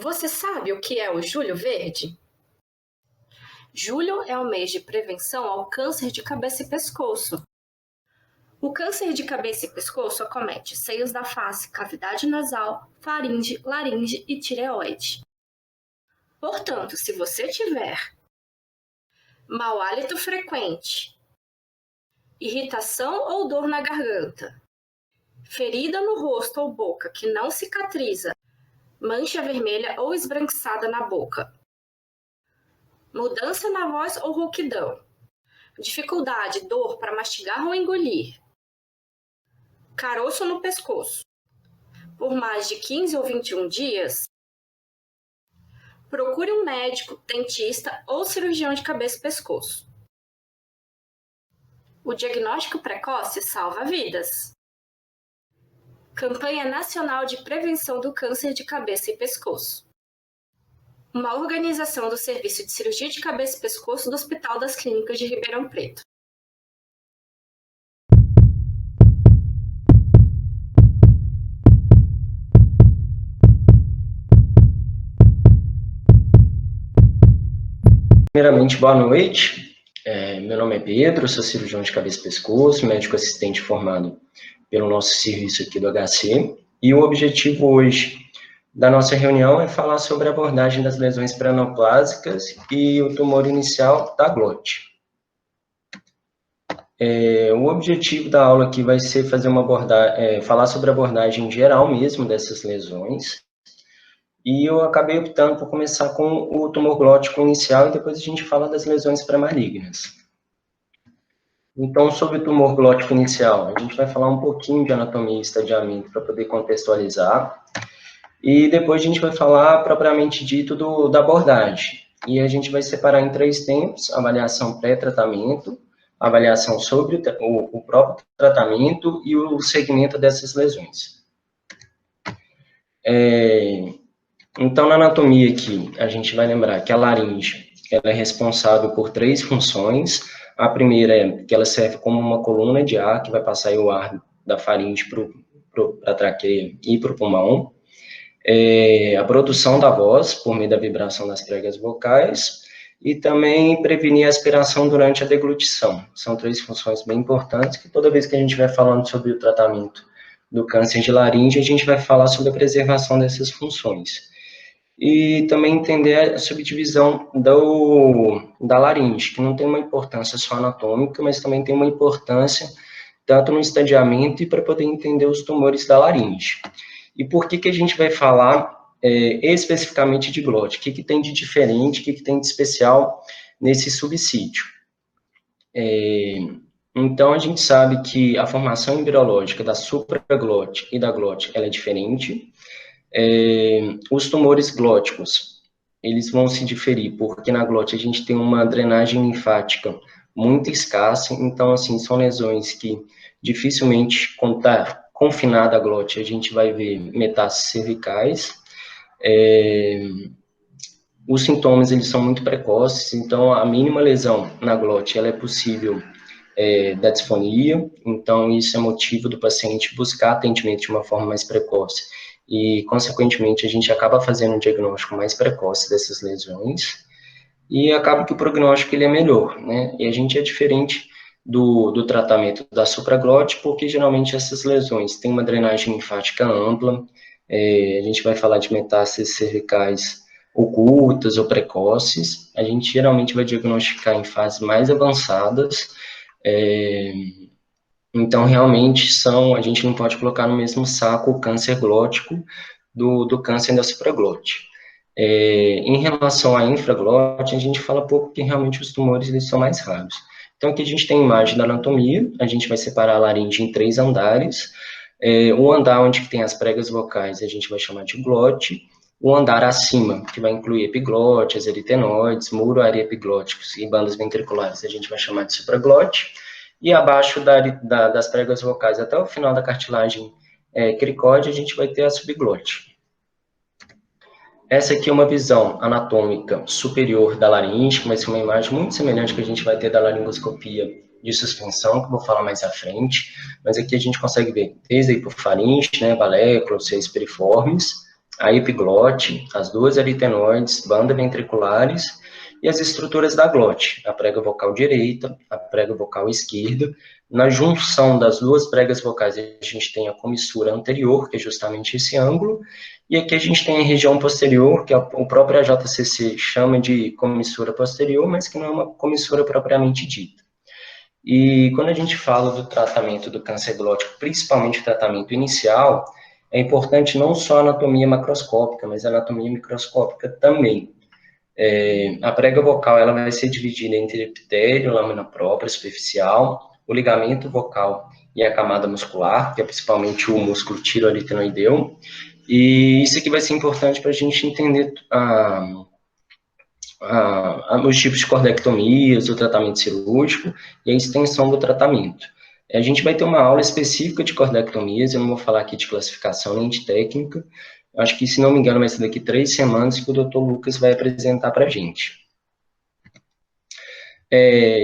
Você sabe o que é o Julho Verde? Julho é o mês de prevenção ao câncer de cabeça e pescoço. O câncer de cabeça e pescoço acomete seios da face, cavidade nasal, faringe, laringe e tireoide. Portanto, se você tiver mau hálito frequente, irritação ou dor na garganta, ferida no rosto ou boca que não cicatriza, mancha vermelha ou esbranquiçada na boca, mudança na voz ou rouquidão, dificuldade, dor para mastigar ou engolir, caroço no pescoço, por mais de 15 ou 21 dias, procure um médico, dentista ou cirurgião de cabeça e pescoço. O diagnóstico precoce salva vidas. Campanha Nacional de Prevenção do Câncer de Cabeça e Pescoço. Uma organização do Serviço de Cirurgia de Cabeça e Pescoço do Hospital das Clínicas de Ribeirão Preto. Primeiramente, boa noite. Meu nome é Pedro, sou cirurgião de cabeça e pescoço, médico assistente formado pelo nosso serviço aqui do HC. E o objetivo hoje da nossa reunião é falar sobre a abordagem das lesões pré-neoplásicas e o tumor inicial da glote. O objetivo da aula aqui vai ser falar sobre a abordagem geral mesmo dessas lesões. E eu acabei optando por começar com o tumor glótico inicial e depois a gente fala das lesões pré-malignas. Então, sobre o tumor glótico inicial, a gente vai falar um pouquinho de anatomia e estadiamento para poder contextualizar. E depois a gente vai falar, propriamente dito, da abordagem. E a gente vai separar em 3 tempos: avaliação pré-tratamento, avaliação sobre o próprio tratamento e o segmento dessas lesões. Então, na anatomia aqui, a gente vai lembrar que a laringe ela é responsável por 3 funções. A primeira é que ela serve como uma coluna de ar, que vai passar o ar da faringe para a traqueia e para o pulmão. A produção da voz, por meio da vibração das pregas vocais, e também prevenir a aspiração durante a deglutição. São 3 funções bem importantes, que toda vez que a gente vai falando sobre o tratamento do câncer de laringe, a gente vai falar sobre a preservação dessas funções. E também entender a subdivisão da laringe, que não tem uma importância só anatômica, mas também tem uma importância tanto no estadiamento e para poder entender os tumores da laringe. E por que a gente vai falar especificamente de glote? O que tem de diferente, o que tem de especial nesse subsítio? Então, a gente sabe que a formação embriológica da supraglote e da glote ela é diferente. Os tumores glóticos, eles vão se diferir, porque na glote a gente tem uma drenagem linfática muito escassa, então, assim, são lesões que dificilmente, quando está confinada a glote, a gente vai ver metástases cervicais. Os sintomas, eles são muito precoces, então, a mínima lesão na glote, ela é possível da disfonia, então, isso é motivo do paciente buscar atendimento de uma forma mais precoce. E, consequentemente, a gente acaba fazendo um diagnóstico mais precoce dessas lesões e acaba que o prognóstico ele é melhor, né? E a gente é diferente do tratamento da supraglote, porque geralmente essas lesões têm uma drenagem linfática ampla, a gente vai falar de metástases cervicais ocultas ou precoces, a gente geralmente vai diagnosticar em fases mais avançadas, então, realmente, a gente não pode colocar no mesmo saco o câncer glótico do câncer da supraglote. Em relação à infraglote, a gente fala pouco que realmente os tumores eles são mais raros. Então, aqui a gente tem a imagem da anatomia, a gente vai separar a laringe em 3 andares. O andar onde tem as pregas vocais a gente vai chamar de glote. O andar acima, que vai incluir epiglote, as eritenoides, muro ariepiglóticos e bandas ventriculares, a gente vai chamar de supraglote. E abaixo das pregas vocais, até o final da cartilagem cricóide, a gente vai ter a subglote. Essa aqui é uma visão anatômica superior da laringe, que vai ser uma imagem muito semelhante que a gente vai ter da laringoscopia de suspensão, que eu vou falar mais à frente. Mas aqui a gente consegue ver desde a hipofaringe, né, valécula, seios piriformes, a epiglote, as duas aritenoides, banda ventriculares e as estruturas da glote, a prega vocal direita, a prega vocal esquerda. Na junção das duas pregas vocais, a gente tem a comissura anterior, que é justamente esse ângulo, e aqui a gente tem a região posterior, que o próprio AJCC chama de comissura posterior, mas que não é uma comissura propriamente dita. E quando a gente fala do tratamento do câncer glótico, principalmente o tratamento inicial, é importante não só a anatomia macroscópica, mas a anatomia microscópica também. A prega vocal ela vai ser dividida entre epitélio, lâmina própria, superficial, o ligamento vocal e a camada muscular, que é principalmente o músculo tiroaritenoideu. E isso aqui vai ser importante para a gente entender os tipos de cordectomias, o tratamento cirúrgico e a extensão do tratamento. A gente vai ter uma aula específica de cordectomias, eu não vou falar aqui de classificação nem de técnica, acho que, se não me engano, vai ser daqui 3 semanas que o Dr. Lucas vai apresentar para a gente.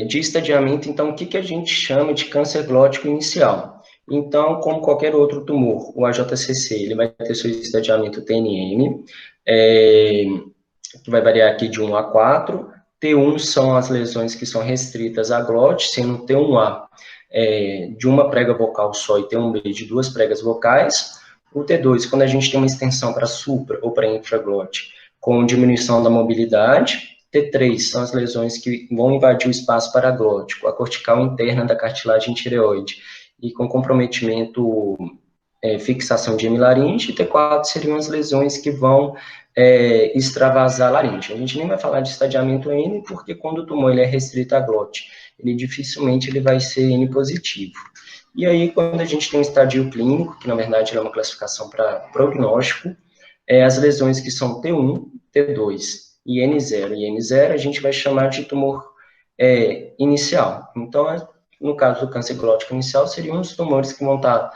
De estadiamento, então, o que a gente chama de câncer glótico inicial? Então, como qualquer outro tumor, o AJCC, ele vai ter seu estadiamento TNM, que vai variar aqui de 1 a 4. T1 são as lesões que são restritas à glote, sendo T1A de uma prega vocal só e T1B de 2 pregas vocais. O T2, quando a gente tem uma extensão para supra ou para infraglote, com diminuição da mobilidade. T3 são as lesões que vão invadir o espaço paraglótico, a cortical interna da cartilagem tireoide, e com comprometimento, fixação de hemilaringe. E T4 seriam as lesões que vão extravasar a laringe. A gente nem vai falar de estadiamento N, porque quando o tumor ele é restrito à glote, ele dificilmente ele vai ser N positivo. E aí, quando a gente tem um estadio clínico, que na verdade é uma classificação para prognóstico, as lesões que são T1, T2 e N0. E N0 a gente vai chamar de tumor inicial. Então, no caso do câncer glótico inicial, seriam os tumores que vão estar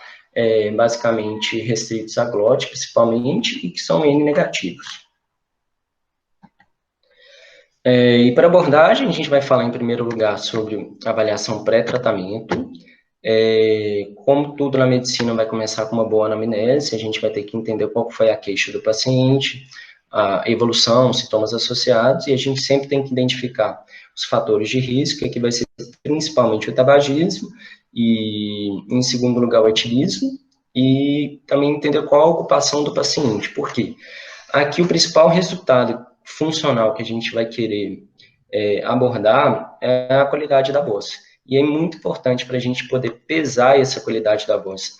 basicamente restritos à glote, principalmente, e que são N negativos. E para abordagem, a gente vai falar em primeiro lugar sobre avaliação pré-tratamento. Como tudo na medicina vai começar com uma boa anamnese, a gente vai ter que entender qual foi a queixa do paciente, a evolução, sintomas associados, e a gente sempre tem que identificar os fatores de risco, que aqui vai ser principalmente o tabagismo, e em segundo lugar o etilismo, e também entender qual a ocupação do paciente. Por quê? Aqui o principal resultado funcional que a gente vai querer abordar é a qualidade da voz. E é muito importante para a gente poder pesar essa qualidade da voz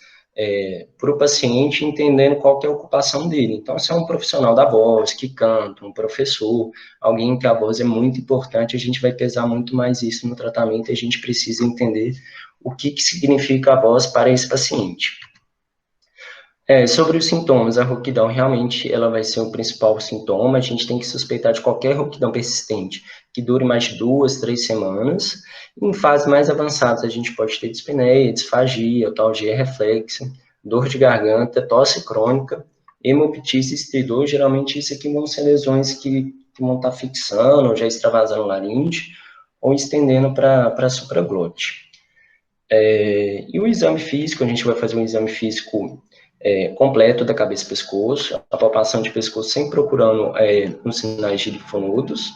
para o paciente, entendendo qual que é a ocupação dele. Então, se é um profissional da voz, que canta, um professor, alguém que a voz é muito importante, a gente vai pesar muito mais isso no tratamento, e a gente precisa entender o que significa a voz para esse paciente. Sobre os sintomas, a rouquidão realmente ela vai ser o principal sintoma. A gente tem que suspeitar de qualquer rouquidão persistente que dure mais de 2, 3 semanas. Em fases mais avançadas, a gente pode ter dispneia, disfagia, otalgia reflexa, dor de garganta, tosse crônica, hemoptise estridor. Geralmente isso aqui vão ser lesões que vão estar fixando ou já extravasando laringe ou estendendo para a supraglote. E o exame físico, a gente vai fazer um exame físico completo da cabeça e pescoço, a palpação de pescoço sempre procurando nos sinais de linfonodos,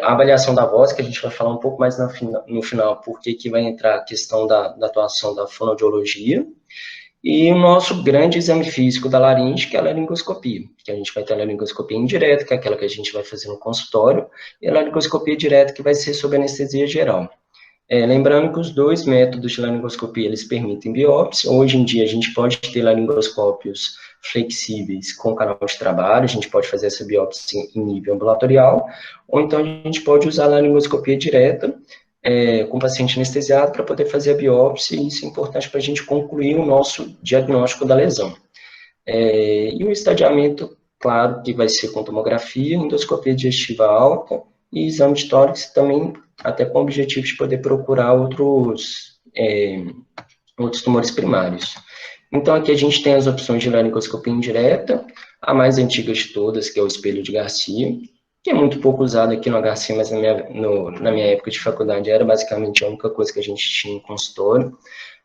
a avaliação da voz, que a gente vai falar um pouco mais no final, porque que vai entrar a questão da atuação da fonoaudiologia, e o nosso grande exame físico da laringe, que é a laringoscopia, que a gente vai ter a laringoscopia indireta, que é aquela que a gente vai fazer no consultório, e a laringoscopia direta, que vai ser sob anestesia geral. Lembrando que os dois métodos de laringoscopia, eles permitem biópsia. Hoje em dia, a gente pode ter laringoscópios flexíveis com canal de trabalho, a gente pode fazer essa biópsia em nível ambulatorial, ou então a gente pode usar a laringoscopia direta com o paciente anestesiado para poder fazer a biópsia, e isso é importante para a gente concluir o nosso diagnóstico da lesão. E o estadiamento, claro, que vai ser com tomografia, endoscopia digestiva alta e exame de tórax também, até com o objetivo de poder procurar outros tumores primários. Então, aqui a gente tem as opções de laringoscopia indireta, a mais antiga de todas, que é o espelho de Garcia, que é muito pouco usado aqui no HC, mas na minha época de faculdade era basicamente a única coisa que a gente tinha em consultório.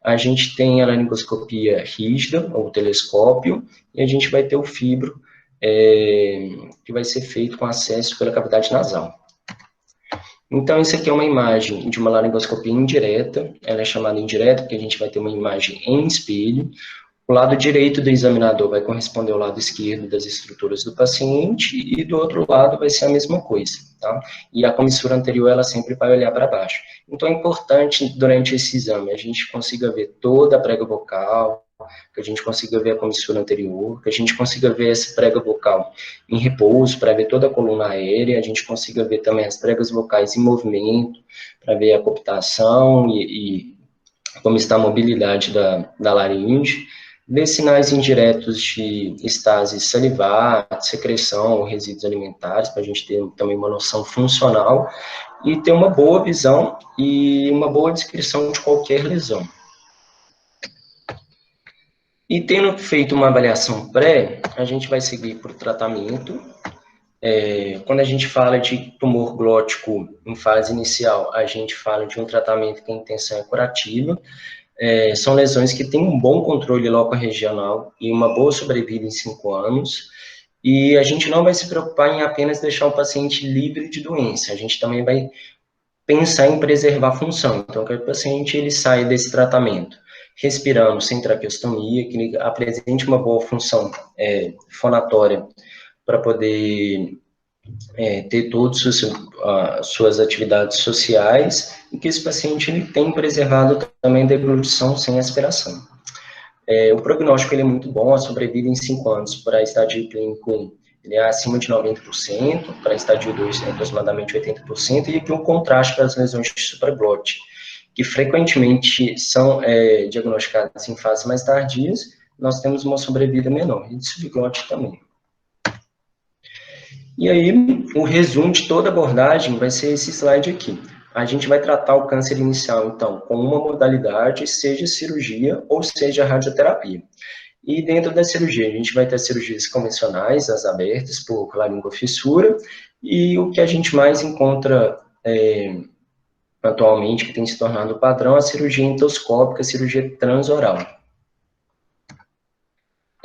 A gente tem a laringoscopia rígida, ou telescópio, e a gente vai ter o fibro, que vai ser feito com acesso pela cavidade nasal. Então, isso aqui é uma imagem de uma laringoscopia indireta, ela é chamada indireta porque a gente vai ter uma imagem em espelho. O lado direito do examinador vai corresponder ao lado esquerdo das estruturas do paciente e do outro lado vai ser a mesma coisa, tá? E a comissura anterior, ela sempre vai olhar para baixo. Então, é importante, durante esse exame, a gente consiga ver toda a prega vocal, que a gente consiga ver a comissura anterior, que a gente consiga ver essa prega vocal em repouso, para ver toda a coluna aérea, a gente consiga ver também as pregas vocais em movimento, para ver a cooptação e como está a mobilidade da laringe, ver sinais indiretos de estase salivar, secreção ou resíduos alimentares, para a gente ter também uma noção funcional e ter uma boa visão e uma boa descrição de qualquer lesão. E tendo feito uma avaliação pré, a gente vai seguir para o tratamento. Quando a gente fala de tumor glótico em fase inicial, a gente fala de um tratamento que a intenção é curativa. São lesões que têm um bom controle loco-regional e uma boa sobrevida em 5 anos. E a gente não vai se preocupar em apenas deixar o paciente livre de doença, a gente também vai pensar em preservar a função. Então, que o paciente ele saia desse tratamento respirando sem traqueostomia, que ele apresente uma boa função fonatória para poder ter todas as suas atividades sociais e que esse paciente ele tem preservado também da deglutição sem aspiração. O prognóstico ele é muito bom, a sobrevida em 5 anos para estadio clínico 1 ele é acima de 90%, para estadio 2 é aproximadamente 80%, e aqui um contraste para as lesões de supraglote, que frequentemente são diagnosticadas em fases mais tardias, nós temos uma sobrevida menor, e de subglote também. E aí, o resumo de toda a abordagem vai ser esse slide aqui. A gente vai tratar o câncer inicial, então, com uma modalidade, seja cirurgia ou seja radioterapia. E dentro da cirurgia, a gente vai ter cirurgias convencionais, as abertas por laringofissura, e o que a gente mais encontra atualmente, que tem se tornado padrão, a cirurgia endoscópica, a cirurgia transoral.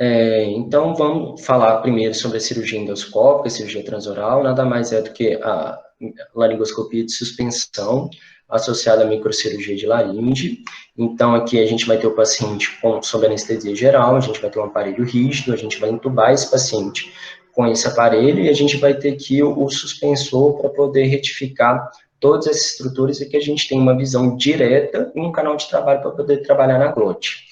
Então, vamos falar primeiro sobre a cirurgia endoscópica, a cirurgia transoral, nada mais é do que a laringoscopia de suspensão associada à microcirurgia de laringe. Então, aqui a gente vai ter o paciente sob anestesia geral, a gente vai ter um aparelho rígido, a gente vai entubar esse paciente com esse aparelho e a gente vai ter aqui o suspensor para poder retificar todas essas estruturas e que a gente tem uma visão direta e um canal de trabalho para poder trabalhar na glote.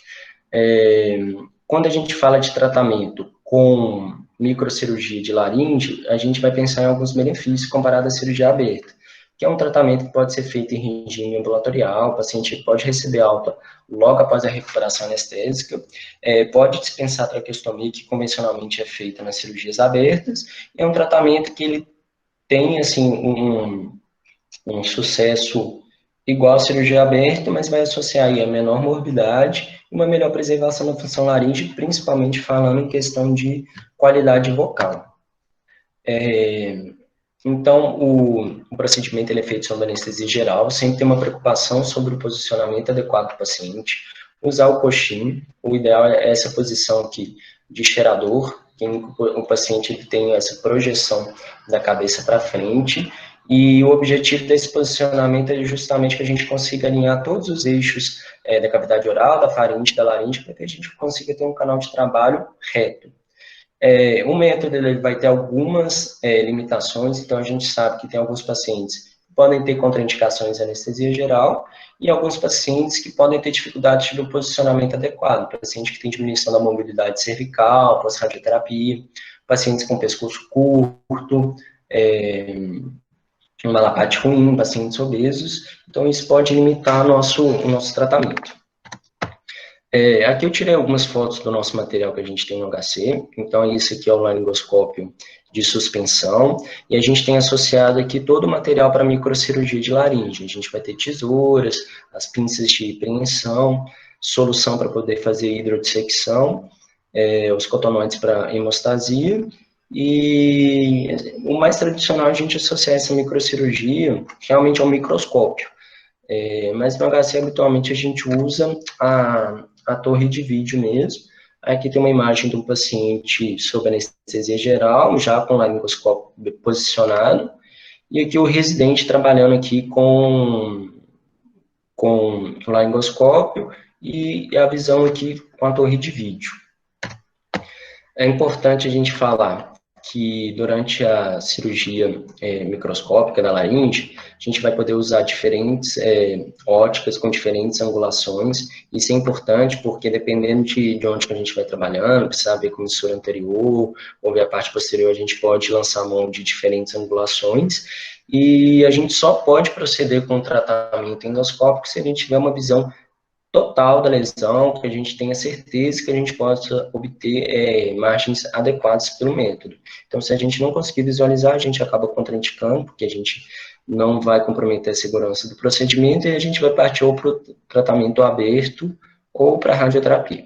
Quando a gente fala de tratamento com microcirurgia de laringe, a gente vai pensar em alguns benefícios comparado à cirurgia aberta, que é um tratamento que pode ser feito em regime ambulatorial, o paciente pode receber alta logo após a recuperação anestésica, pode dispensar a traqueostomia, que convencionalmente é feita nas cirurgias abertas, é um tratamento que ele tem, assim, um sucesso igual à cirurgia aberta, mas vai associar aí a menor morbidade e uma melhor preservação da função laringe, principalmente falando em questão de qualidade vocal. Então, o procedimento ele é feito sob anestesia geral, sempre tem uma preocupação sobre o posicionamento adequado do paciente, usar o coxim, o ideal é essa posição aqui de cheirador, que o paciente ele tem essa projeção da cabeça para frente, e o objetivo desse posicionamento é justamente que a gente consiga alinhar todos os eixos da cavidade oral, da faringe, da laringe, para que a gente consiga ter um canal de trabalho reto. O método ele vai ter algumas limitações, então a gente sabe que tem alguns pacientes que podem ter contraindicações à anestesia geral e alguns pacientes que podem ter dificuldade do posicionamento adequado, paciente que tem diminuição da mobilidade cervical, pós-radioterapia, pacientes com pescoço curto, uma lapate ruim, pacientes obesos, então isso pode limitar o nosso tratamento. Aqui eu tirei algumas fotos do nosso material que a gente tem no HC, então isso aqui é o laringoscópio de suspensão, e a gente tem associado aqui todo o material para microcirurgia de laringe, a gente vai ter tesouras, as pinças de preensão, solução para poder fazer hidrodissecção, os cotonoides para hemostasia, e o mais tradicional a gente associar essa microcirurgia realmente ao microscópio, mas no HC habitualmente a gente usa a torre de vídeo mesmo, Aqui tem uma imagem de um paciente sob anestesia geral, já com o laringoscópio posicionado, e aqui o residente trabalhando aqui com o laringoscópio e a visão aqui com a torre de vídeo. É importante a gente falar que durante a cirurgia microscópica da laringe, a gente vai poder usar diferentes óticas com diferentes angulações. Isso é importante porque dependendo de onde que a gente vai trabalhando, precisar ver comissura anterior ou ver a parte posterior, a gente pode lançar mão de diferentes angulações. E a gente só pode proceder com o tratamento endoscópico se a gente tiver uma visão total da lesão, que a gente tenha certeza que a gente possa obter margens adequadas pelo método. Então, se a gente não conseguir visualizar, a gente acaba contraindicando, porque a gente não vai comprometer a segurança do procedimento e a gente vai partir ou para o tratamento aberto ou para a radioterapia.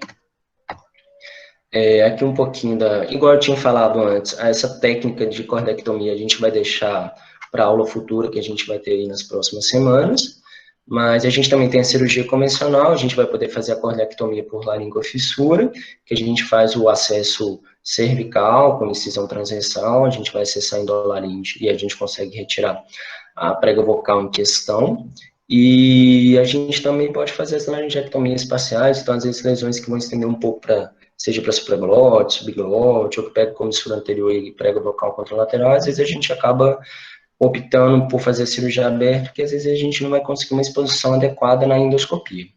Aqui um pouquinho igual eu tinha falado antes, essa técnica de cordectomia a gente vai deixar para a aula futura que a gente vai ter aí nas próximas semanas. Mas a gente também tem a cirurgia convencional, a gente vai poder fazer a cordectomia por laringofissura, que a gente faz o acesso cervical com incisão transversal, a gente vai acessar a endolaringe e a gente consegue retirar a prega vocal em questão. E a gente também pode fazer as laringectomias parciais, então às vezes lesões que vão estender um pouco seja para supraglote, subglote, ou que pega comissura anterior e prega vocal contralateral, às vezes a gente acaba optando por fazer a cirurgia aberta, porque às vezes a gente não vai conseguir uma exposição adequada na endoscopia.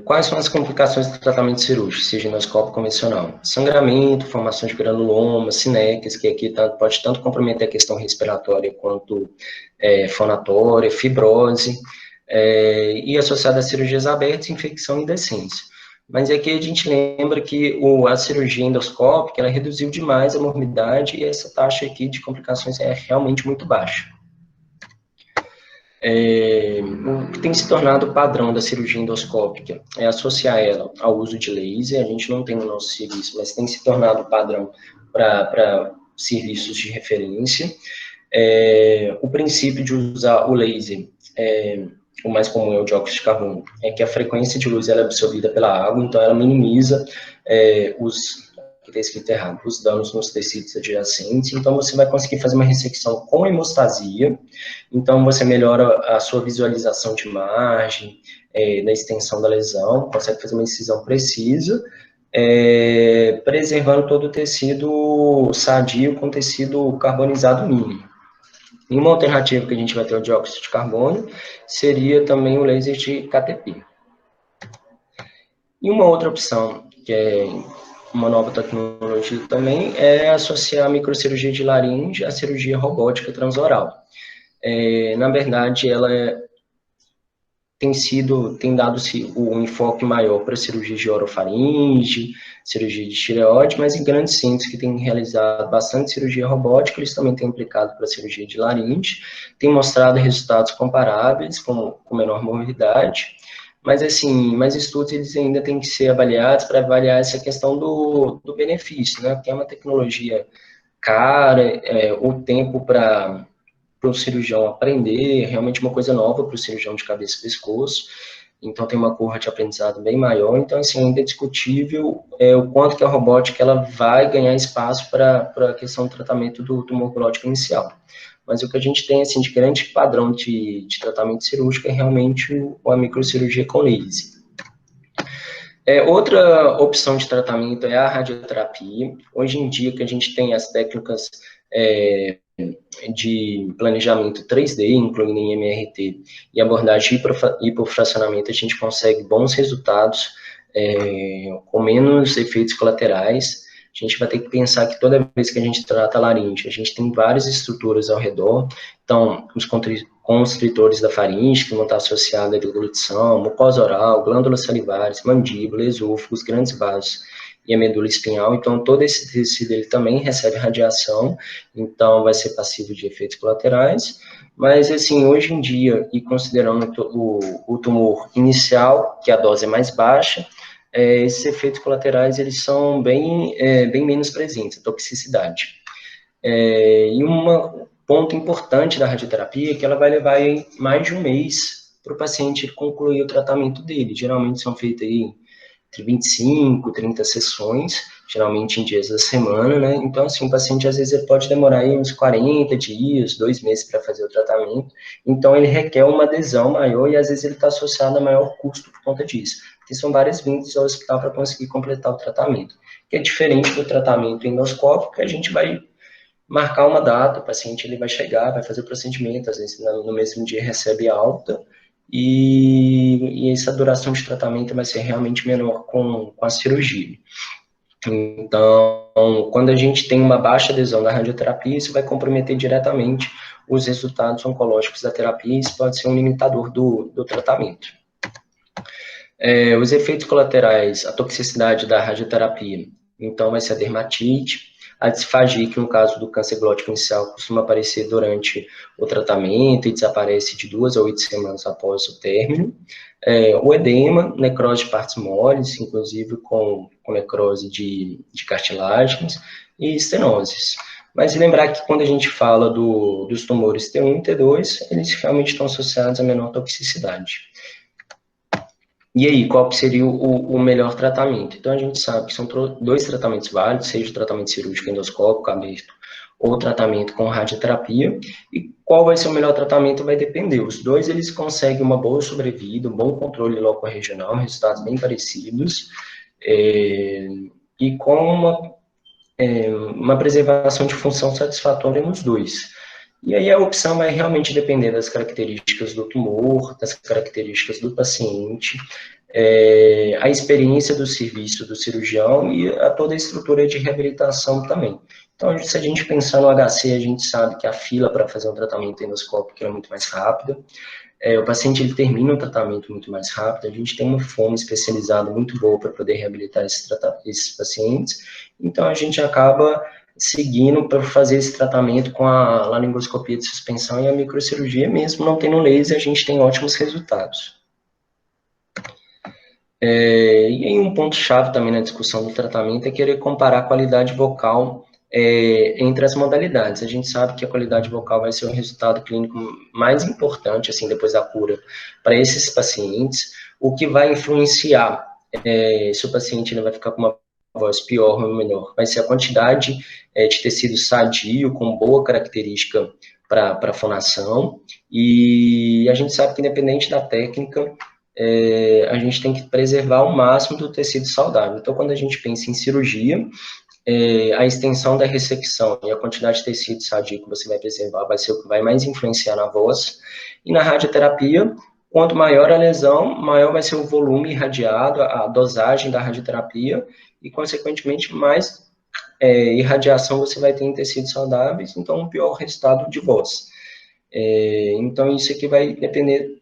Quais são as complicações do tratamento cirúrgico, seja endoscópio convencional? Sangramento, formação de granuloma, sinecas, que aqui pode tanto comprometer a questão respiratória quanto fonatória, fibrose, e associada a cirurgias abertas, infecção e decência. Mas aqui a gente lembra que a cirurgia endoscópica, ela reduziu demais a morbidade e essa taxa aqui de complicações é realmente muito baixa. O que tem se tornado padrão da cirurgia endoscópica é associar ela ao uso de laser. A gente não tem no nosso serviço, mas tem se tornado padrão para serviços de referência. O princípio de usar o laser o mais comum é o dióxido de carbono, é que a frequência de luz ela é absorvida pela água, então ela minimiza os danos nos tecidos adjacentes, então você vai conseguir fazer uma ressecção com hemostasia, então você melhora a sua visualização de margem, da extensão da lesão, consegue fazer uma incisão precisa, preservando todo o tecido sadio com tecido carbonizado mínimo. E uma alternativa que a gente vai ter o dióxido de carbono seria também o laser de KTP. E uma outra opção, que é uma nova tecnologia também, é associar a microcirurgia de laringe à cirurgia robótica transoral. Na verdade, ela tem dado um enfoque maior para cirurgia de orofaringe, cirurgia de tireoide, mas em grandes centros que têm realizado bastante cirurgia robótica, eles também têm aplicado para cirurgia de laringe, têm mostrado resultados comparáveis, com menor morbidade, mas assim, mais estudos eles ainda têm que ser avaliados para avaliar essa questão do benefício, né? Porque é uma tecnologia cara, o tempo para o cirurgião aprender, é realmente uma coisa nova para o cirurgião de cabeça e pescoço, então tem uma curva de aprendizado bem maior, então assim, ainda é discutível o quanto que a robótica ela vai ganhar espaço para a questão do tratamento do tumor oncológico inicial. Mas o que a gente tem assim, de grande padrão de tratamento cirúrgico é realmente a microcirurgia com laser. Outra opção de tratamento é a radioterapia. Hoje em dia que a gente tem as técnicas de planejamento 3D, incluindo em MRT, e abordagem de hipofracionamento, a gente consegue bons resultados com menos efeitos colaterais. A gente vai ter que pensar que toda vez que a gente trata a laringe, a gente tem várias estruturas ao redor, então, os constritores da faringe, que vão estar associados à deglutição, mucosa oral, glândulas salivares, mandíbula, esôfagos, grandes vasos e a medula espinhal, então todo esse tecido ele também recebe radiação, então vai ser passivo de efeitos colaterais, mas assim, hoje em dia, e considerando o tumor inicial, que a dose é mais baixa, esses efeitos colaterais eles são bem menos presentes, a toxicidade. E um ponto importante da radioterapia é que ela vai levar aí mais de um mês para o paciente concluir o tratamento dele. Geralmente são feitas aí entre 25 e 30 sessões, geralmente em dias da semana, né? Então, assim, o paciente, às vezes, ele pode demorar aí uns 40 dias, 2 meses para fazer o tratamento. Então, ele requer uma adesão maior e, às vezes, ele está associado a maior custo por conta disso. Porque são várias vindas ao hospital para conseguir completar o tratamento. Que é diferente do tratamento endoscópico, que a gente vai marcar uma data, o paciente ele vai chegar, vai fazer o procedimento, às vezes no mesmo dia recebe alta, e essa duração de tratamento vai ser realmente menor com a cirurgia. Então, quando a gente tem uma baixa adesão da radioterapia, isso vai comprometer diretamente os resultados oncológicos da terapia, e isso pode ser um limitador do tratamento. Os efeitos colaterais, a toxicidade da radioterapia, então vai ser a dermatite, a disfagia, que no caso do câncer glótico inicial costuma aparecer durante o tratamento e desaparece de 2 a 8 semanas após o término. O edema, necrose de partes moles, inclusive com necrose de cartilagens, e estenoses. Mas lembrar que quando a gente fala dos tumores T1 e T2, eles realmente estão associados a menor toxicidade. E aí, qual seria o melhor tratamento? Então, a gente sabe que são 2 tratamentos válidos, seja o tratamento cirúrgico endoscópico aberto ou o tratamento com radioterapia. E qual vai ser o melhor tratamento vai depender. Os 2, eles conseguem uma boa sobrevida, um bom controle loco-regional, resultados bem parecidos, e com uma preservação de função satisfatória nos 2. E aí a opção vai realmente depender das características do tumor, das características do paciente, a experiência do serviço do cirurgião e toda a estrutura de reabilitação também. Então, se a gente pensar no HC, a gente sabe que a fila para fazer um tratamento endoscópico é muito mais rápida. O paciente ele termina o tratamento muito mais rápido, a gente tem uma fono especializada muito boa para poder reabilitar esses pacientes, então a gente acaba seguindo para fazer esse tratamento com a laringoscopia de suspensão e a microcirurgia, mesmo não tendo laser, a gente tem ótimos resultados. E aí um ponto-chave também na discussão do tratamento é querer comparar a qualidade vocal entre as modalidades. A gente sabe que a qualidade vocal vai ser o resultado clínico mais importante, assim, depois da cura, para esses pacientes, o que vai influenciar se o paciente ele vai ficar com uma voz pior ou melhor, vai ser a quantidade de tecido sadio, com boa característica para fonação, e a gente sabe que independente da técnica, a gente tem que preservar o máximo do tecido saudável. Então, quando a gente pensa em cirurgia, a extensão da ressecção e a quantidade de tecido sadio que você vai preservar vai ser o que vai mais influenciar na voz. E na radioterapia, quanto maior a lesão, maior vai ser o volume irradiado, a dosagem da radioterapia, e, consequentemente, mais irradiação você vai ter em tecidos saudáveis, então um pior resultado de voz. Então, isso aqui vai depender,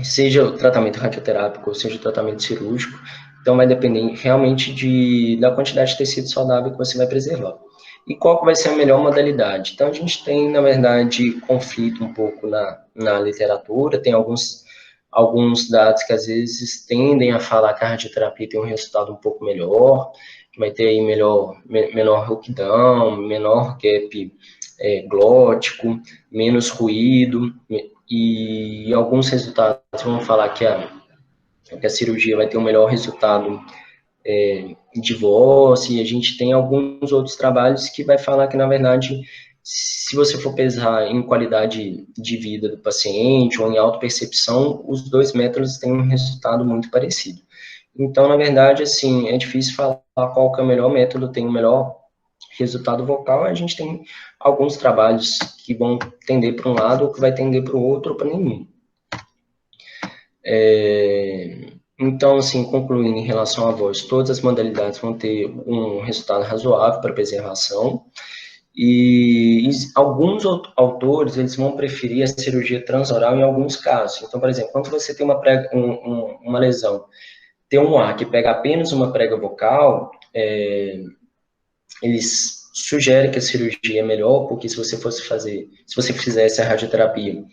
seja o tratamento radioterápico, ou seja o tratamento cirúrgico, então vai depender realmente da quantidade de tecido saudável que você vai preservar. E qual vai ser a melhor modalidade? Então a gente tem, na verdade, conflito um pouco na literatura, tem alguns dados que às vezes tendem a falar que a radioterapia tem um resultado um pouco melhor, que vai ter aí menor rouquidão, menor gap glótico, menos ruído, e alguns resultados vão falar que a cirurgia vai ter um melhor resultado de voz, e a gente tem alguns outros trabalhos que vai falar que, na verdade, se você for pesar em qualidade de vida do paciente ou em autopercepção, os 2 métodos têm um resultado muito parecido. Então, na verdade, assim, é difícil falar qual que é o melhor método, tem o melhor resultado vocal. A gente tem alguns trabalhos que vão tender para um lado ou que vai tender para o outro ou para nenhum. Então, assim, concluindo em relação à voz, todas as modalidades vão ter um resultado razoável para preservação, e alguns autores, eles vão preferir a cirurgia transoral em alguns casos. Então, por exemplo, quando você tem uma lesão, tem um ar que pega apenas uma prega vocal, eles sugerem que a cirurgia é melhor, porque se você fizesse a radioterapia,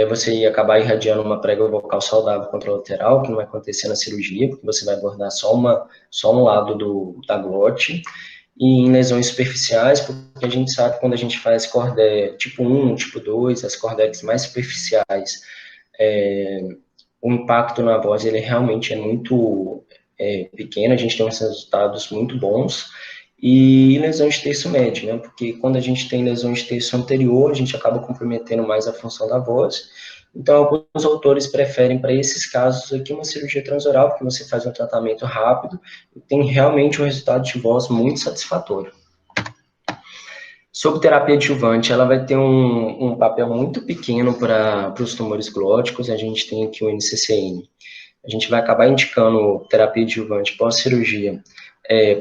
você ia acabar irradiando uma prega vocal saudável contralateral, que não vai acontecer na cirurgia, porque você vai abordar só um lado da glote. E em lesões superficiais, porque a gente sabe que quando a gente faz cordé tipo 1, tipo 2, as cordéides mais superficiais, o impacto na voz, ele realmente é pequena, a gente tem uns resultados muito bons. E lesões de terço médio, né? Porque quando a gente tem lesões de terço anterior, a gente acaba comprometendo mais a função da voz. Então, alguns autores preferem, para esses casos aqui, uma cirurgia transoral, porque você faz um tratamento rápido e tem realmente um resultado de voz muito satisfatório. Sobre terapia adjuvante, ela vai ter um papel muito pequeno para os tumores glóticos. A gente tem aqui o NCCN. A gente vai acabar indicando terapia adjuvante pós-cirurgia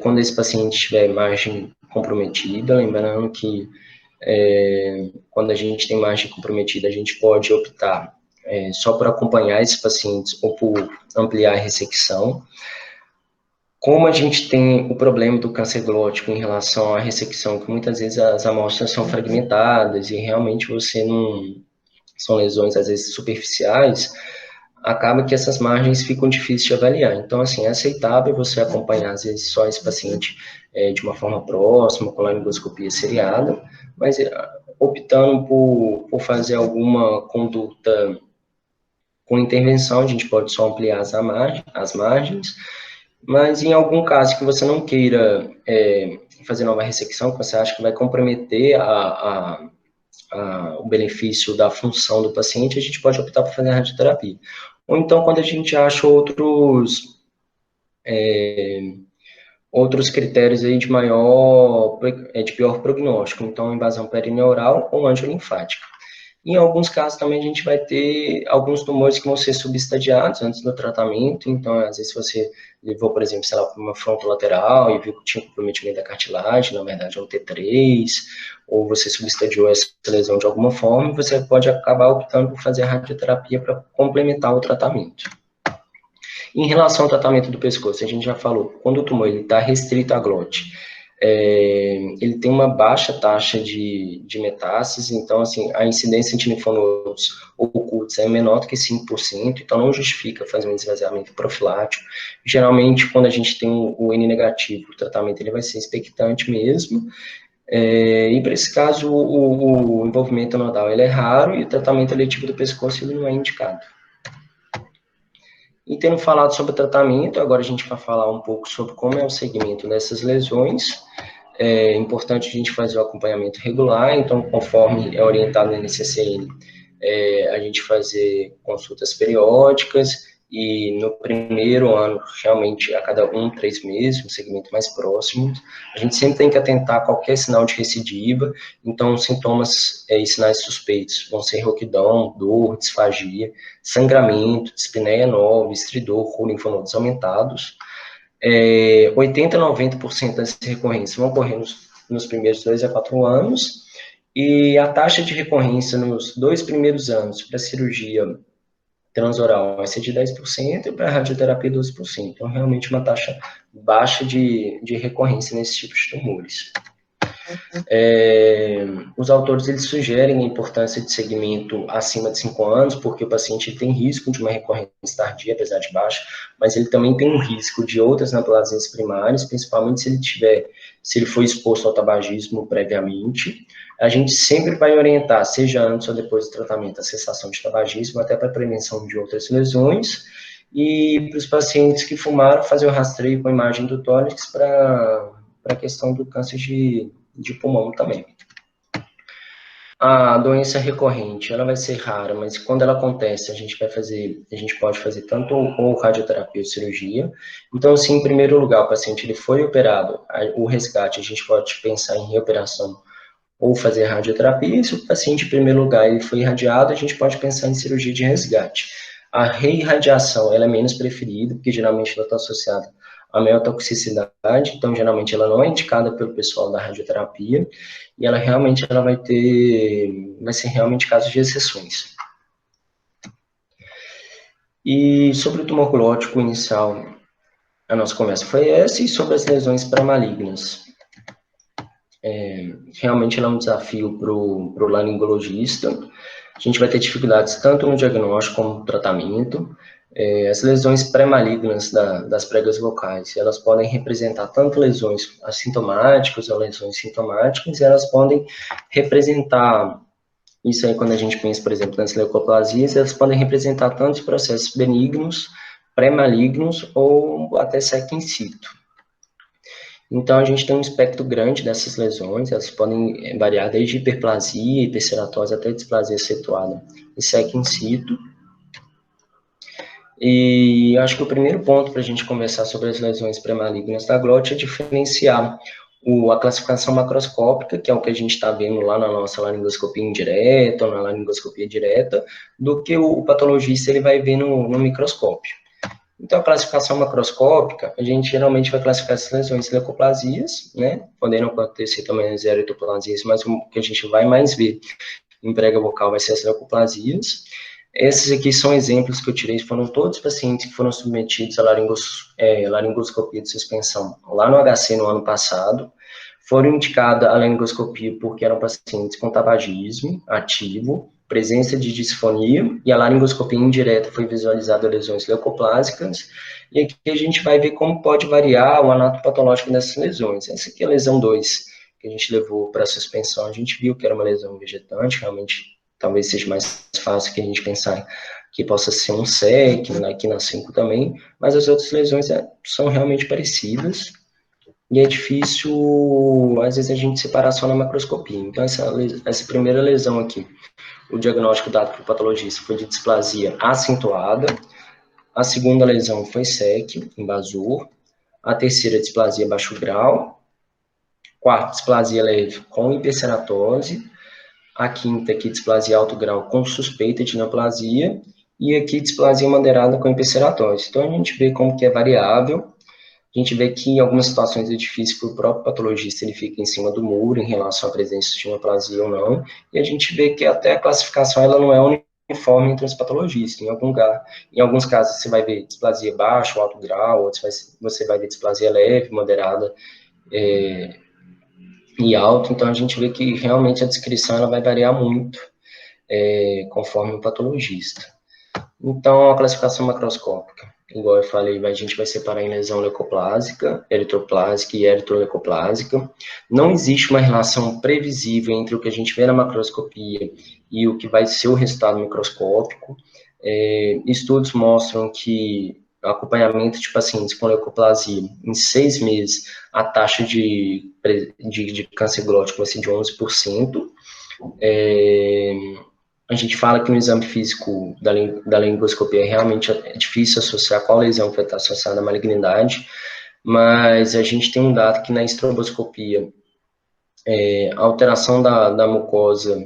quando esse paciente tiver margem comprometida. Lembrando que quando a gente tem margem comprometida, a gente pode optar só por acompanhar esses pacientes ou por ampliar a ressecção. Como a gente tem o problema do câncer glótico em relação à ressecção, que muitas vezes as amostras são fragmentadas e realmente você não... são lesões, às vezes, superficiais, acaba que essas margens ficam difíceis de avaliar. Então, assim, é aceitável você acompanhar, às vezes, só esse paciente de uma forma próxima, com laringoscopia seriada, mas optando por fazer alguma conduta com intervenção, a gente pode só ampliar as margens, mas em algum caso que você não queira fazer nova ressecção, que você acha que vai comprometer o benefício da função do paciente, a gente pode optar por fazer a radioterapia. Ou então, quando a gente acha outros critérios aí de pior prognóstico, então invasão perineural ou angiolinfática. Em alguns casos também a gente vai ter alguns tumores que vão ser subestadiados antes do tratamento, então às vezes você levou, por exemplo, sei lá, para uma frontolateral e viu que tinha comprometimento da cartilagem, na verdade é um T3, ou você subestadiou essa lesão de alguma forma, você pode acabar optando por fazer a radioterapia para complementar o tratamento. Em relação ao tratamento do pescoço, a gente já falou, quando o tumor está restrito à glote, ele tem uma baixa taxa de metástase, então, assim, a incidência de linfonodos ocultos é menor do que 5%, então não justifica fazer um esvaziamento profilático. Geralmente, quando a gente tem o N negativo, o tratamento ele vai ser expectante mesmo, e para esse caso, o envolvimento nodal ele é raro e o tratamento eletivo do pescoço ele não é indicado. E tendo falado sobre o tratamento, agora a gente vai falar um pouco sobre como é o segmento dessas lesões. É importante a gente fazer o acompanhamento regular, então, conforme é orientado no NCCN, a gente fazer consultas periódicas e no primeiro ano, realmente, a cada 3 meses, um segmento mais próximo. A gente sempre tem que atentar a qualquer sinal de recidiva, então, sintomas e sinais suspeitos vão ser rouquidão, dor, disfagia, sangramento, dispneia nova, estridor ou linfonodos aumentados. 80% a 90% das recorrências vão ocorrer nos primeiros 2 a 4 anos, e a taxa de recorrência nos 2 primeiros anos para cirurgia transoral vai ser de 10% e para radioterapia 12%. Então, realmente uma taxa baixa de recorrência nesses tipos de tumores. Os autores eles sugerem a importância de segmento acima de 5 anos, porque o paciente tem risco de uma recorrência tardia, apesar de baixa, mas ele também tem um risco de outras neoplasias primárias, principalmente se ele foi exposto ao tabagismo previamente. A gente sempre vai orientar, seja antes ou depois do tratamento, a cessação de tabagismo, até para prevenção de outras lesões, e para os pacientes que fumaram, fazer o rastreio com a imagem do tórax para a questão do câncer de pulmão também. A doença recorrente, ela vai ser rara, mas quando ela acontece, a gente pode fazer tanto ou radioterapia ou cirurgia. Então, se em primeiro lugar o paciente ele foi operado, o resgate, a gente pode pensar em reoperação ou fazer radioterapia, e se o paciente em primeiro lugar ele foi irradiado, a gente pode pensar em cirurgia de resgate. A reirradiação, ela é menos preferida, porque geralmente ela está associada a maior toxicidade, então geralmente ela não é indicada pelo pessoal da radioterapia, e ela realmente vai ser realmente casos de exceções. E sobre o tumor glótico inicial, a nossa conversa foi essa, e sobre as lesões pré-malignas. Realmente ela é um desafio para o laringologista. A gente vai ter dificuldades tanto no diagnóstico como no tratamento. As lesões pré-malignas das pregas vocais, elas podem representar tanto lesões assintomáticas ou lesões sintomáticas, e elas podem representar, isso aí quando a gente pensa, por exemplo, nas leucoplasias, elas podem representar tanto processos benignos pré-malignos ou até SEC in situ. Então, a gente tem um espectro grande dessas lesões, elas podem variar desde hiperplasia, hiperceratose, até displasia acentuada e SEC in situ. E acho que o primeiro ponto para a gente conversar sobre as lesões pré-malignas da glote é diferenciar a classificação macroscópica, que é o que a gente está vendo lá na nossa laringoscopia indireta ou na laringoscopia direta, do que o patologista ele vai ver no microscópio. Então, a classificação macroscópica, a gente geralmente vai classificar essas lesões em leucoplasias, né? Podendo acontecer também as eritoplasias, mas o que a gente vai mais ver em prega vocal vai ser as leucoplasias. Esses aqui são exemplos que eu tirei, foram todos pacientes que foram submetidos a laringoscopia de suspensão lá no HC no ano passado. Foram indicadas a laringoscopia porque eram pacientes com tabagismo ativo, presença de disfonia, e a laringoscopia indireta foi visualizada lesões leucoplásicas, e aqui a gente vai ver como pode variar o anatopatológico dessas lesões. Essa aqui é a lesão 2, que a gente levou para a suspensão, a gente viu que era uma lesão vegetante, realmente talvez seja mais fácil que a gente pensar que possa ser um SEC, aqui na 5 também, mas as outras lesões são realmente parecidas, e é difícil, às vezes, a gente separar só na macroscopia. Então, essa primeira lesão aqui, o diagnóstico dado para o patologista foi de displasia acentuada, a segunda lesão foi SEC, invasor, a terceira displasia baixo grau, quarta displasia leve com hiperceratose, a quinta aqui displasia alto grau com suspeita de neoplasia, e aqui displasia moderada com hiperceratose. Então, a gente vê como que é variável. A gente vê que em algumas situações é difícil que o próprio patologista ele fica em cima do muro em relação à presença de neoplasia ou não, e a gente vê que até a classificação ela não é uniforme entre os patologistas. Em alguns casos você vai ver displasia baixa ou alto grau, outros você vai ver displasia leve, moderada e alta, então a gente vê que realmente a descrição ela vai variar muito conforme o patologista. Então, a classificação macroscópica, igual eu falei, a gente vai separar em lesão leucoplásica, eritroplásica e eritroleucoplásica. Não existe uma relação previsível entre o que a gente vê na macroscopia e o que vai ser o resultado microscópico. Estudos mostram que o acompanhamento de pacientes com leucoplasia, em 6 meses, a taxa de câncer glótico vai ser de 11%. A gente fala que no exame físico da laringoscopia realmente é difícil associar qual lesão vai estar associada à malignidade, mas a gente tem um dado que na estroboscopia, a alteração da mucosa,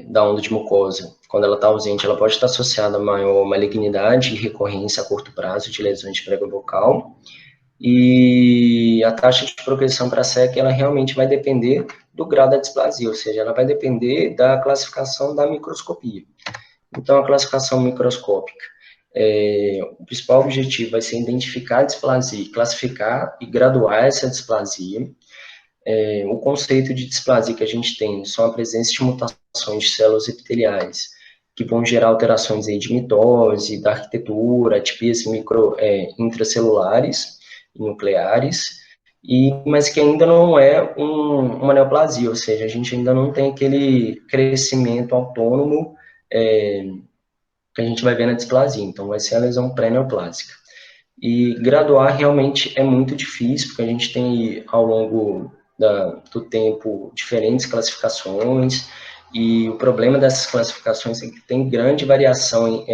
da onda de mucosa, quando ela está ausente, ela pode estar associada a maior malignidade e recorrência a curto prazo de lesões de prega vocal, e a taxa de progressão para a SEC, ela realmente vai depender do grau da displasia, ou seja, ela vai depender da classificação da microscopia. Então, a classificação microscópica, o principal objetivo vai ser identificar a displasia, classificar e graduar essa displasia. O conceito de displasia que a gente tem são a presença de mutações de células epiteliais, que vão gerar alterações aí de mitose, da arquitetura, atipias intracelulares e nucleares, mas que ainda não é uma neoplasia, ou seja, a gente ainda não tem aquele crescimento autônomo que a gente vai ver na displasia, então vai ser a lesão pré-neoplásica. E graduar realmente é muito difícil, porque a gente tem ao longo do tempo diferentes classificações, e o problema dessas classificações é que tem grande variação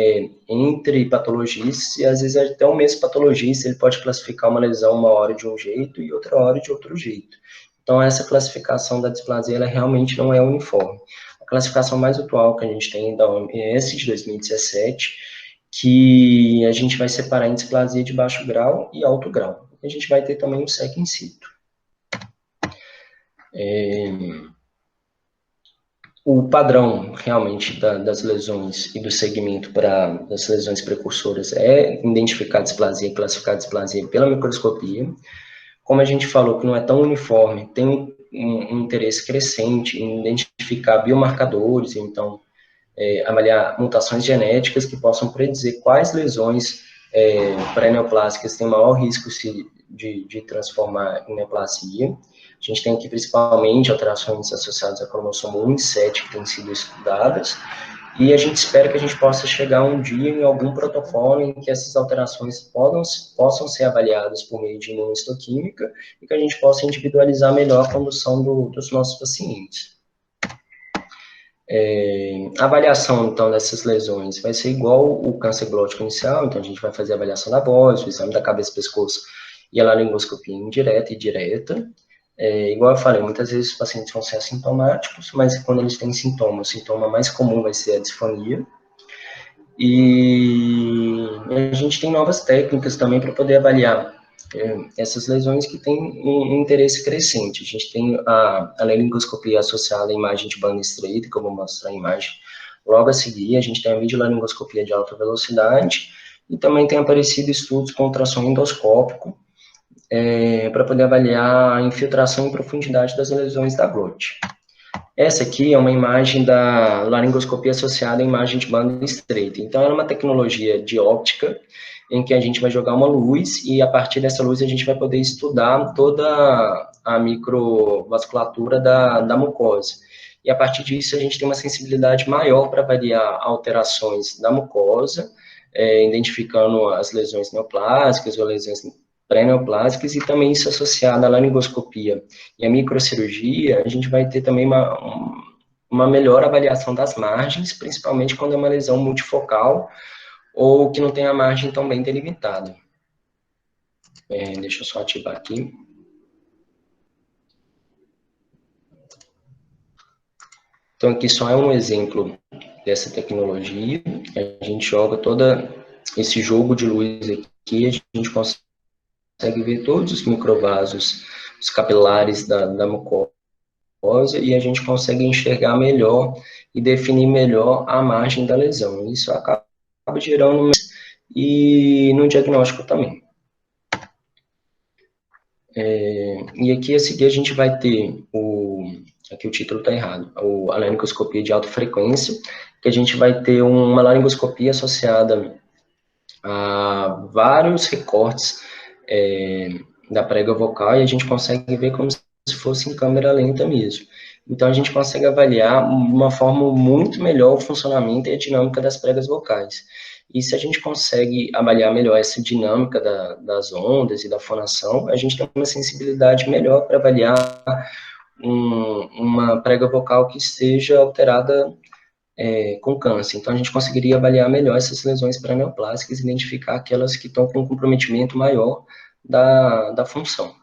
entre patologistas, e às vezes até o mesmo patologista ele pode classificar uma lesão uma hora de um jeito e outra hora de outro jeito. Então, essa classificação da displasia ela realmente não é uniforme. A classificação mais atual que a gente tem da OMS de 2017, que a gente vai separar em displasia de baixo grau e alto grau. A gente vai ter também o SEC in situ. O padrão, realmente, das lesões e do segmento das lesões precursoras é identificar a displasia e classificar a displasia pela microscopia. Como a gente falou que não é tão uniforme, tem um interesse crescente em identificar biomarcadores, então, avaliar mutações genéticas que possam predizer quais lesões pré-neoplásicas têm maior risco de transformar em neoplasia. A gente tem aqui principalmente alterações associadas a cromossomo 1 e 7 que têm sido estudadas, e a gente espera que a gente possa chegar um dia em algum protocolo em que essas alterações possam ser avaliadas por meio de imunohistoquímica e que a gente possa individualizar melhor a condução dos nossos pacientes. A avaliação, então, dessas lesões vai ser igual o câncer glótico inicial, então a gente vai fazer a avaliação da voz, o exame da cabeça e pescoço e a laringoscopia indireta e direta. Igual eu falei, muitas vezes os pacientes vão ser assintomáticos, mas quando eles têm sintomas, o sintoma mais comum vai ser a disfonia. E a gente tem novas técnicas também para poder avaliar essas lesões que têm um interesse crescente. A gente tem a laringoscopia associada à imagem de banda estreita, que eu vou mostrar a imagem logo a seguir. A gente tem a videolaringoscopia de alta velocidade e também tem aparecido estudos com ultrassom endoscópico para poder avaliar a infiltração e profundidade das lesões da glote. Essa aqui é uma imagem da laringoscopia associada à imagem de banda estreita. Então, ela é uma tecnologia de óptica em que a gente vai jogar uma luz e, a partir dessa luz, a gente vai poder estudar toda a microvasculatura da mucosa. E, a partir disso, a gente tem uma sensibilidade maior para avaliar alterações da mucosa, identificando as lesões neoplásicas ou lesões pré-neoplásicas, e também isso associado à laringoscopia e à microcirurgia, a gente vai ter também uma melhor avaliação das margens, principalmente quando é uma lesão multifocal ou que não tem a margem tão bem delimitada. Deixa eu só ativar aqui. Então, aqui só é um exemplo dessa tecnologia. A gente joga todo esse jogo de luz aqui, a gente consegue ver todos os microvasos, os capilares da mucosa, e a gente consegue enxergar melhor e definir melhor a margem da lesão. Isso acaba gerando e no diagnóstico também. E aqui a seguir a gente vai ter aqui o título está errado, a laringoscopia de alta frequência, que a gente vai ter uma laringoscopia associada a vários recortes da prega vocal, e a gente consegue ver como se fosse em câmera lenta mesmo. Então, a gente consegue avaliar de uma forma muito melhor o funcionamento e a dinâmica das pregas vocais. E se a gente consegue avaliar melhor essa dinâmica das ondas e da fonação, a gente tem uma sensibilidade melhor para avaliar uma prega vocal que esteja alterada com câncer. Então, a gente conseguiria avaliar melhor essas lesões pré-neoplásicas e identificar aquelas que estão com um comprometimento maior da função.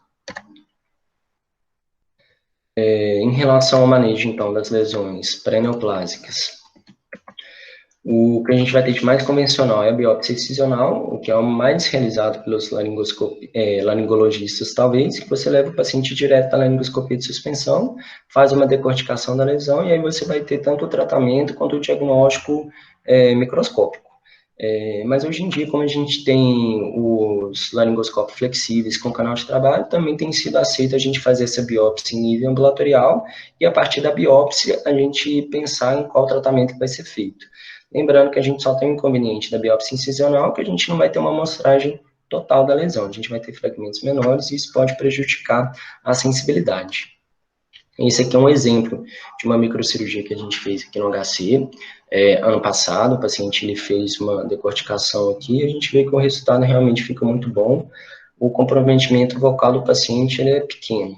Em relação ao manejo, então, das lesões pré-neoplásicas, o que a gente vai ter de mais convencional é a biópsia excisional, o que é o mais realizado pelos laringologistas, talvez, que você leva o paciente direto à laringoscopia de suspensão, faz uma decorticação da lesão, e aí você vai ter tanto o tratamento quanto o diagnóstico microscópico. Mas hoje em dia, como a gente tem os laringoscópios flexíveis com canal de trabalho, também tem sido aceito a gente fazer essa biópsia em nível ambulatorial, e a partir da biópsia a gente pensar em qual tratamento que vai ser feito. Lembrando que a gente só tem um inconveniente da biópsia incisional, que a gente não vai ter uma amostragem total da lesão, a gente vai ter fragmentos menores e isso pode prejudicar a sensibilidade. Esse aqui é um exemplo de uma microcirurgia que a gente fez aqui no HC, ano passado. O paciente ele fez uma decorticação aqui e a gente vê que o resultado realmente fica muito bom. O comprometimento vocal do paciente ele é pequeno.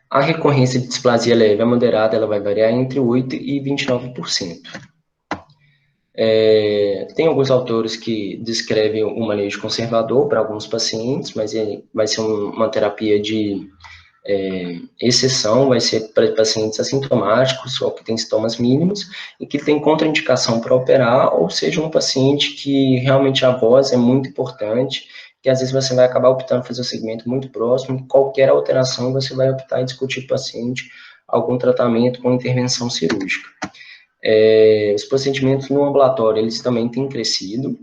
A recorrência de displasia leve a moderada ela vai variar entre 8% e 29%. Tem alguns autores que descrevem o manejo conservador para alguns pacientes, mas vai ser uma terapia de exceção, vai ser para pacientes assintomáticos ou que têm sintomas mínimos e que tem contraindicação para operar, ou seja, um paciente que realmente a voz é muito importante, que às vezes você vai acabar optando por fazer o segmento muito próximo, qualquer alteração você vai optar em discutir com o paciente algum tratamento com intervenção cirúrgica. Os procedimentos no ambulatório, eles também têm crescido,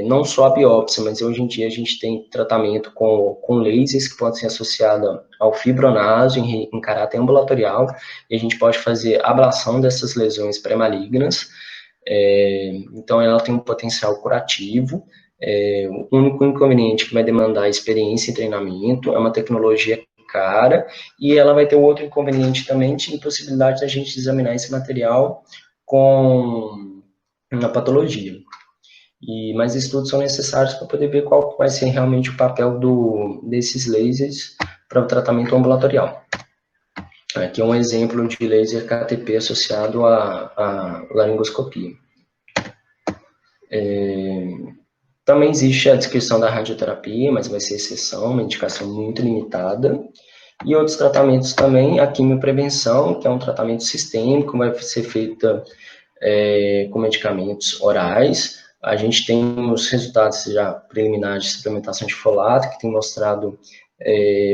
não só a biópsia, mas hoje em dia a gente tem tratamento com lasers que pode ser associado ao fibronaso em caráter ambulatorial, e a gente pode fazer ablação dessas lesões pré-malignas, então ela tem um potencial curativo. O único inconveniente que vai demandar experiência e treinamento, é uma tecnologia cara, e ela vai ter outro inconveniente também de impossibilidade da gente examinar esse material com a patologia. E mais estudos são necessários para poder ver qual vai ser realmente o papel desses lasers para o tratamento ambulatorial. Aqui é um exemplo de laser KTP associado à laringoscopia. Também existe a descrição da radioterapia, mas vai ser exceção, uma indicação muito limitada. E outros tratamentos também, a quimioprevenção, que é um tratamento sistêmico, vai ser feita com medicamentos orais. A gente tem os resultados já preliminares de suplementação de folato, que tem mostrado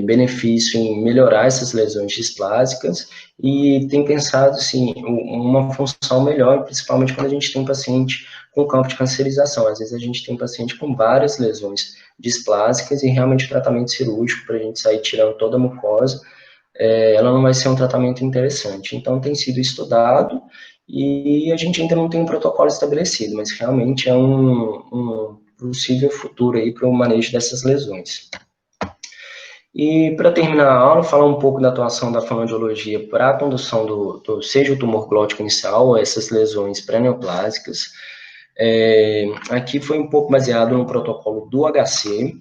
benefício em melhorar essas lesões displásicas, e tem pensado, assim, uma função melhor, principalmente quando a gente tem paciente com campo de cancerização. Às vezes a gente tem paciente com várias lesões displásicas e realmente o tratamento cirúrgico, para a gente sair tirando toda a mucosa, ela não vai ser um tratamento interessante. Então, tem sido estudado e a gente ainda não tem um protocolo estabelecido, mas realmente é um possível futuro aí para o manejo dessas lesões. E, para terminar a aula, falar um pouco da atuação da fonoaudiologia para a condução seja o tumor glótico inicial ou essas lesões pré-neoplásicas. Aqui foi um pouco baseado no protocolo do HC.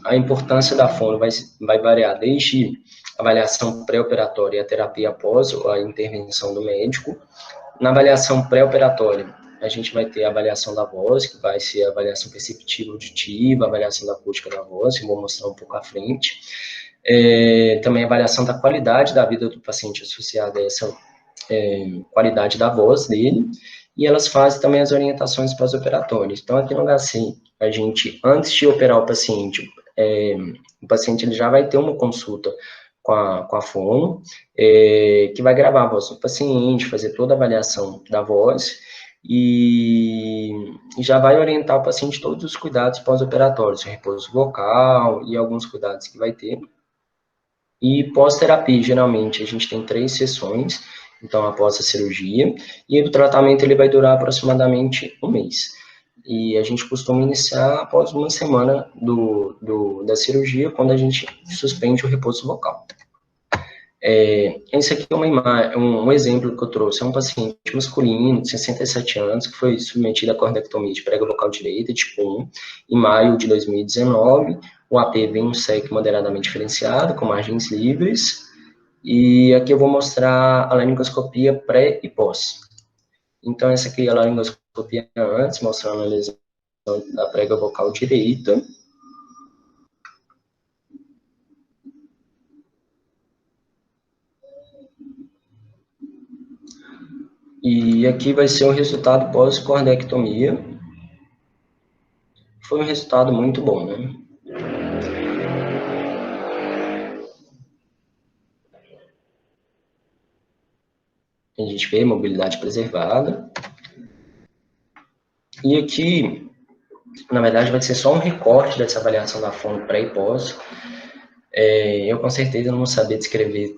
A importância da fono vai variar desde a avaliação pré-operatória e a terapia após a intervenção do médico. Na avaliação pré-operatória, a gente vai ter a avaliação da voz, que vai ser a avaliação perceptiva auditiva, a avaliação da acústica da voz, que eu vou mostrar um pouco à frente. Também a avaliação da qualidade da vida do paciente associada a essa qualidade da voz dele. E elas fazem também as orientações pós-operatórias. Então, aqui no HC, a gente, antes de operar o paciente ele já vai ter uma consulta com a fono, que vai gravar a voz do paciente, fazer toda a avaliação da voz, e já vai orientar o paciente todos os cuidados pós-operatórios, repouso vocal e alguns cuidados que vai ter. E pós-terapia, geralmente, a gente tem 3 sessões, então após a cirurgia, e o tratamento ele vai durar aproximadamente 1 mês. E a gente costuma iniciar após 1 semana da cirurgia, quando a gente suspende o repouso vocal. Esse aqui é um exemplo que eu trouxe. É um paciente masculino de 67 anos que foi submetido à cordectomia de prega vocal direita, tipo 1, em maio de 2019. O AP vem um SEC moderadamente diferenciado, com margens livres. E aqui eu vou mostrar a laringoscopia pré e pós. Então, essa aqui é a laringoscopia antes, mostrando a lesão da prega vocal direita. E aqui vai ser o resultado pós-cordectomia. Foi um resultado muito bom, né? A gente vê mobilidade preservada. E aqui, na verdade, vai ser só um recorte dessa avaliação da fono pré e pós. Eu, com certeza, não vou saber descrever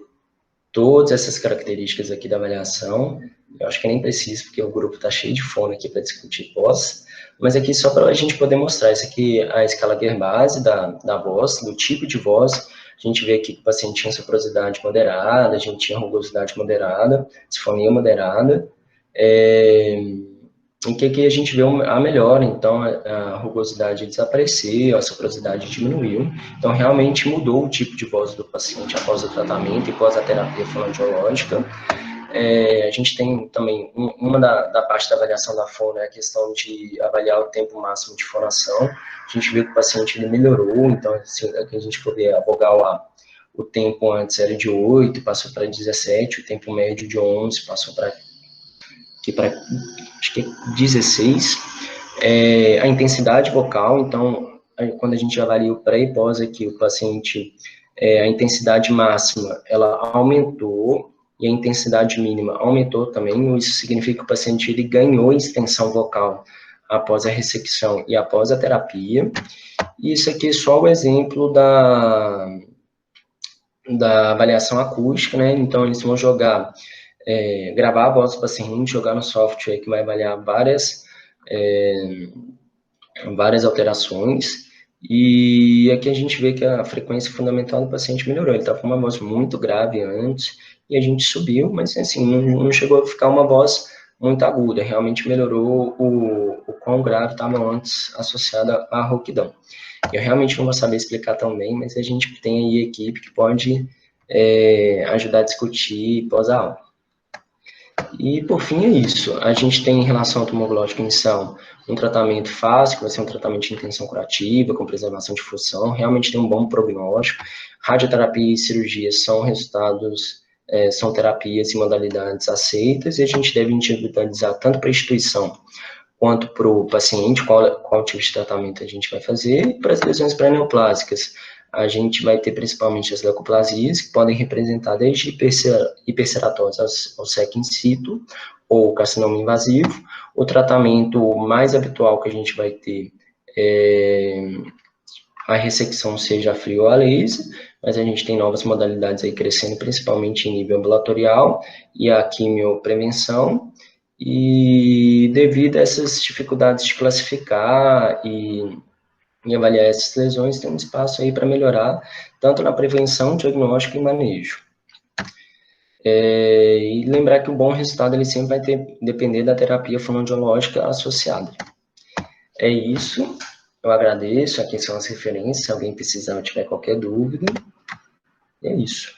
todas essas características aqui da avaliação. Eu acho que nem preciso, porque o grupo está cheio de fono aqui para discutir pós. Mas aqui só para a gente poder mostrar. Essa aqui é a escala Guer-Base da voz, do tipo de voz. A gente vê aqui que o paciente tinha saprosidade moderada, a gente tinha rugosidade moderada, disfonia moderada. Em que a gente vê a melhora, então a rugosidade desapareceu, a saprosidade diminuiu, então realmente mudou o tipo de voz do paciente após o tratamento e pós a terapia fonoaudiológica. A gente tem também, uma da parte da avaliação da fono é a questão de avaliar o tempo máximo de fonação. A gente viu que o paciente ele melhorou, então assim, aqui a gente poder a vogal o tempo antes era de 8, passou para 17, o tempo médio de 11, passou para acho que 16, a intensidade vocal, então, quando a gente avalia o pré e pós aqui, o paciente, a intensidade máxima, ela aumentou, e a intensidade mínima aumentou também, isso significa que o paciente, ele ganhou extensão vocal após a ressecção e após a terapia, e isso aqui é só o exemplo da avaliação acústica, né, então eles vão gravar a voz do paciente, jogar no software que vai avaliar várias alterações, E aqui a gente vê que a frequência fundamental do paciente melhorou. Ele estava com uma voz muito grave antes, e a gente subiu, mas assim, não chegou a ficar uma voz muito aguda, realmente melhorou o quão grave estava antes associada à rouquidão. Eu realmente não vou saber explicar tão bem, mas a gente tem aí equipe que pode ajudar a discutir pós-aula. E, por fim, é isso. A gente tem, em relação ao tomogológico inicial, um tratamento fácil, que vai ser um tratamento de intenção curativa, com preservação de função, realmente tem um bom prognóstico. Radioterapia e cirurgia são resultados, são terapias e modalidades aceitas, e a gente deve individualizar tanto para a instituição quanto para o paciente, qual tipo de tratamento a gente vai fazer, e para as lesões pré-neoplásicas. A gente vai ter principalmente as leucoplasias, que podem representar desde hiperceratose ao SEC in situ, ou carcinoma invasivo. O tratamento mais habitual que a gente vai ter é a ressecção, seja a frio ou a laser, mas a gente tem novas modalidades aí crescendo, principalmente em nível ambulatorial, e a quimioprevenção. E devido a essas dificuldades de classificar e avaliar essas lesões, tem um espaço aí para melhorar, tanto na prevenção, diagnóstico e manejo. E lembrar que o bom resultado ele sempre vai depender da terapia fonoaudiológica associada. É isso, eu agradeço, aqui são as referências, se alguém precisar ou tiver qualquer dúvida, é isso.